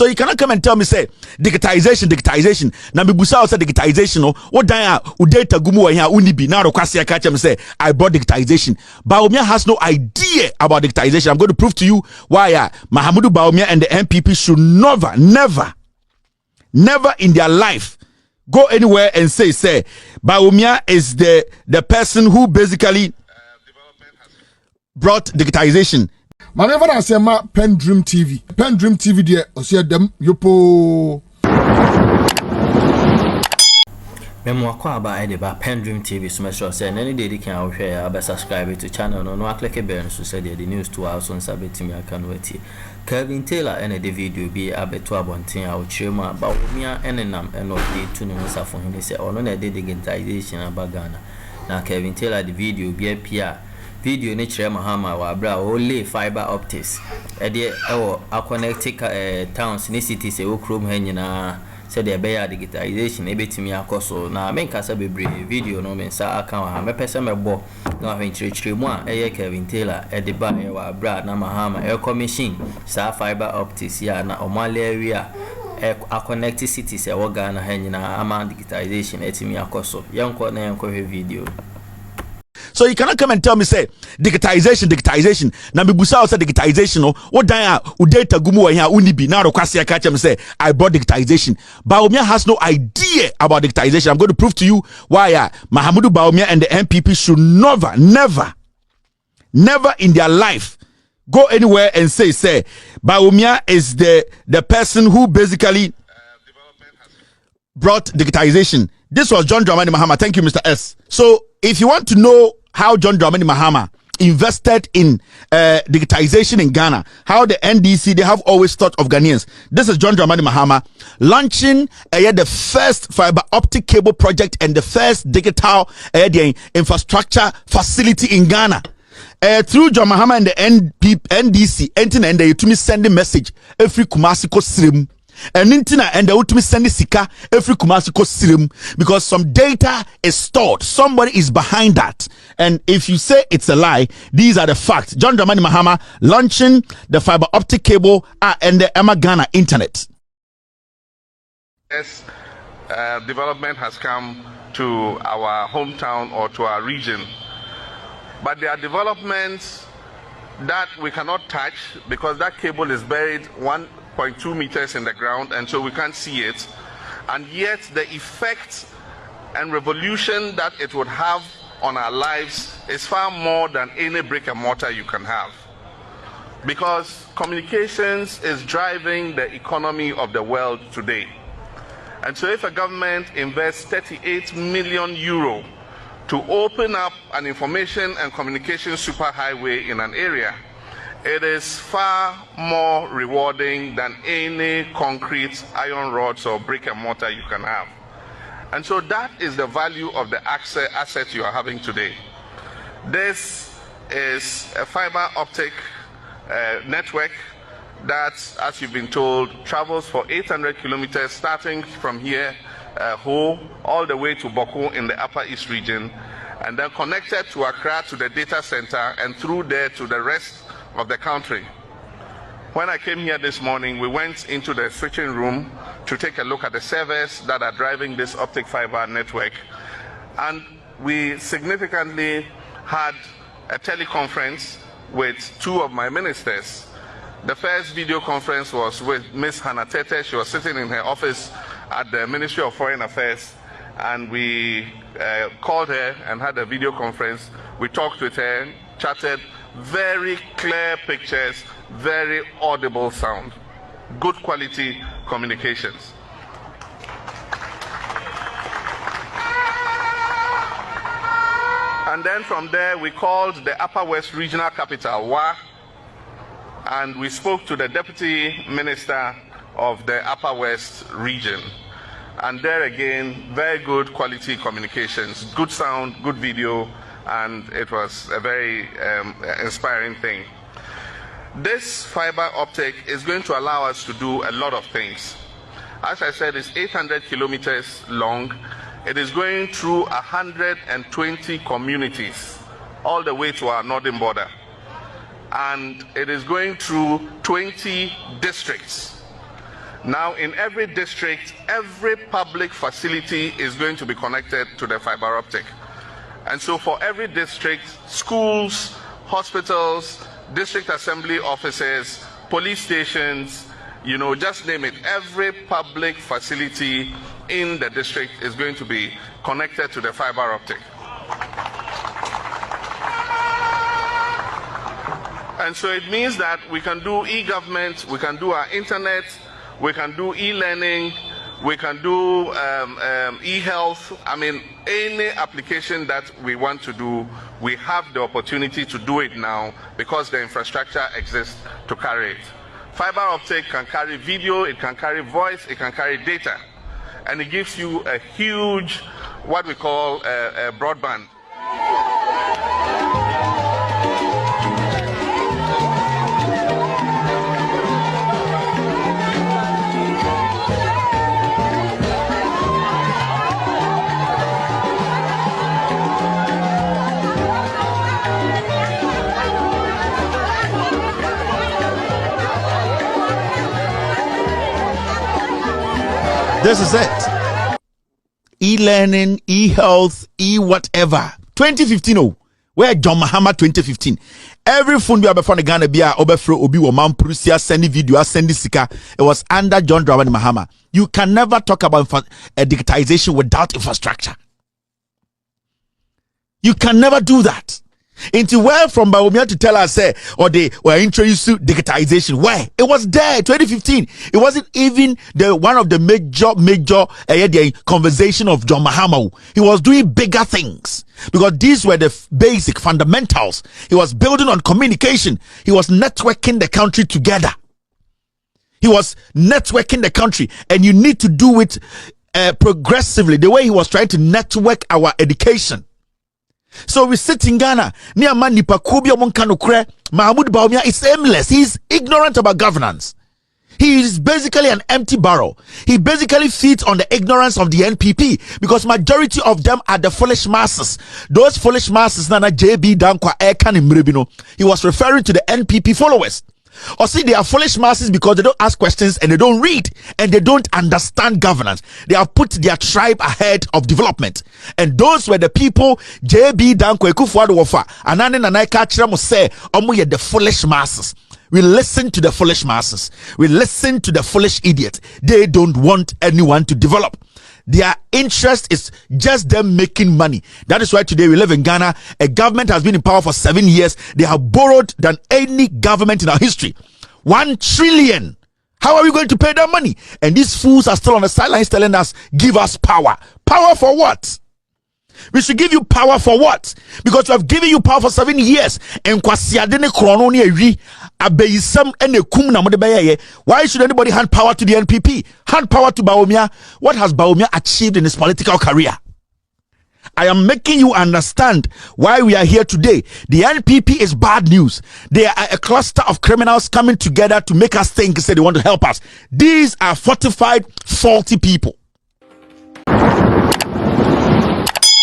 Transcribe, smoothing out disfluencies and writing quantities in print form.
So you cannot come and tell me say digitization. Na me busa say digitization no. What dan a data gumu wa here unibi na ro kwase aka me say I brought digitization. Bawumia has no idea about digitization. I'm going to prove to you why Bawumia and the MPP should never in their life go anywhere and say Bawumia is the person who basically brought digitization. Whenever I say my PENDREAM TV there, I see them yopo. Memo kwa ba ede ba PENDREAM TV so make sure say any day can out share ba subscribe to channel no click bell so say the news to us on sabetimi aka no ati. Kevin Taylor and the video be abeto abonten a ochirema Bawumia enenam eno dey to no safo hene say ono na dey digitization abagana. Na Kevin Taylor the video be appear video ne kire Mahama wa bra only fiber optics e dey a connect towns ne cities e wo chrome ha nyina said the bear digitization ebetimi akoso na menkasa bebre video no mensa aka wa me pese mebo na hwenchire mu a eye Kevin Taylor e de ba e wa bra na Mahama e commission sa fiber optics ya na omale area a connect cities e wo Ghana ha nyina ama digitization etimi akoso yenko na yenko video. So you cannot come and tell me say digitization. Na me busa say digitization no. What dan a data gumu wa here unibi na ro kwase aka me say I brought digitization. Bawumia has no idea about digitization. I'm going to prove to you why Bawumia and the MPP should never in their life go anywhere and say Bawumia is the person who basically brought digitization. This was John Dramani Mahama. Thank you, Mr. S. So if you want to know how John Dramani Mahama invested in digitization in Ghana, how the NDC, they have always thought of Ghanaians. This is John Dramani Mahama launching the first fiber optic cable project and the first digital infrastructure facility in Ghana. Through John Mahama and the NDC, and they to me send a message every Kumasiko Srim. And Nintina and the ultimate send sika every Kumasiko Srim because some data is stored. Somebody is behind that. And if you say it's a lie, these are the facts. John Dramani Mahama launching the fiber optic cable and the Emma Ghana internet. Yes, development has come to our hometown or to our region. But there are developments that we cannot touch because that cable is buried 1.2 meters in the ground and so we can't see it. And yet the effect and revolution that it would have on our lives is far more than any brick and mortar you can have. Because communications is driving the economy of the world today. And so if a government invests 38 million euro to open up an information and communication superhighway in an area, it is far more rewarding than any concrete, iron rods or brick and mortar you can have. And so that is the value of the asset you are having today. This is a fiber optic network that, as you've been told, travels for 800 kilometers starting from here, Ho, all the way to Boko in the Upper East region, and then connected to Accra to the data center and through there to the rest of the country. When I came here this morning, we went into the switching room to take a look at the servers that are driving this optic fiber network. And we significantly had a teleconference with two of my ministers. The first video conference was with Ms. Hannah Tete. She was sitting in her office at the Ministry of Foreign Affairs, and we called her and had a video conference. We talked with her, chatted, very clear pictures, very audible sound, good quality communications. And then from there we called the Upper West Regional Capital, WA, and we spoke to the Deputy Minister of the Upper West region. And there again, very good quality communications, good sound, good video, and it was a very inspiring thing. This fiber optic is going to allow us to do a lot of things. As I said, it's 800 kilometers long. It is going through 120 communities, all the way to our northern border. And it is going through 20 districts. Now, in every district, every public facility is going to be connected to the fiber optic. And so for every district, schools, hospitals, district assembly offices, police stations, you know, just name it, every public facility in the district is going to be connected to the fiber optic. And so it means that we can do e-government, we can do our internet, we can do e-learning, we can do e-health. I mean, any application that we want to do, we have the opportunity to do it now because the infrastructure exists to carry it. Fiber optic can carry video, it can carry voice, it can carry data. And it gives you a huge, what we call a broadband. This is it. E-learning, e-health, e-whatever. 2015, oh, where John Mahama 2015. Every phone we have before the Ghana be overflow obi woman Pr0ves send video, send sika. It was under John Dramani Mahama. You can never talk about digitization without infrastructure. You can never do that. Into where from Bawumia to tell us or they were introduced to digitization. Where? It was there 2015. It wasn't even the one of the major conversation of John Mahama. He was doing bigger things because these were the basic fundamentals. He was building on communication. He was networking the country together. He was networking the country, and you need to do it progressively, the way he was trying to network our education. So we sit in Ghana, near Manipa Kubia Monkanukre, Mahmoud Bawumia is aimless. He is ignorant about governance. He is basically an empty barrel. He basically feeds on the ignorance of the NPP because majority of them are the foolish masses. Those foolish masses, Nana JB Dankwa Ekan Imrebino. He was referring to the NPP followers. Or see, they are foolish masses because they don't ask questions and they don't read and they don't understand governance. They have put their tribe ahead of development. And those were the people JB Dankwa Ekufuado Wofa. Anane Nanaika Chiramo say, Omu the foolish masses. We listen to the foolish masses. We listen to the foolish idiots. They don't want anyone to develop. Their interest is just them making money. That is why today we live in Ghana. A government has been in power for 7 years. They have borrowed than any government in our history. 1 trillion. How are we going to pay that money? And these fools are still on the sidelines telling us, give us power. Power for what? We should give you power for what? Because we have given you power for 7 years. And why should anybody hand power to the NPP? Hand power to Bawumia? What has Bawumia achieved in his political career? I am making you understand why we are here today. The NPP is bad news. They are a cluster of criminals coming together to make us think they want to help us. These are fortified, faulty people.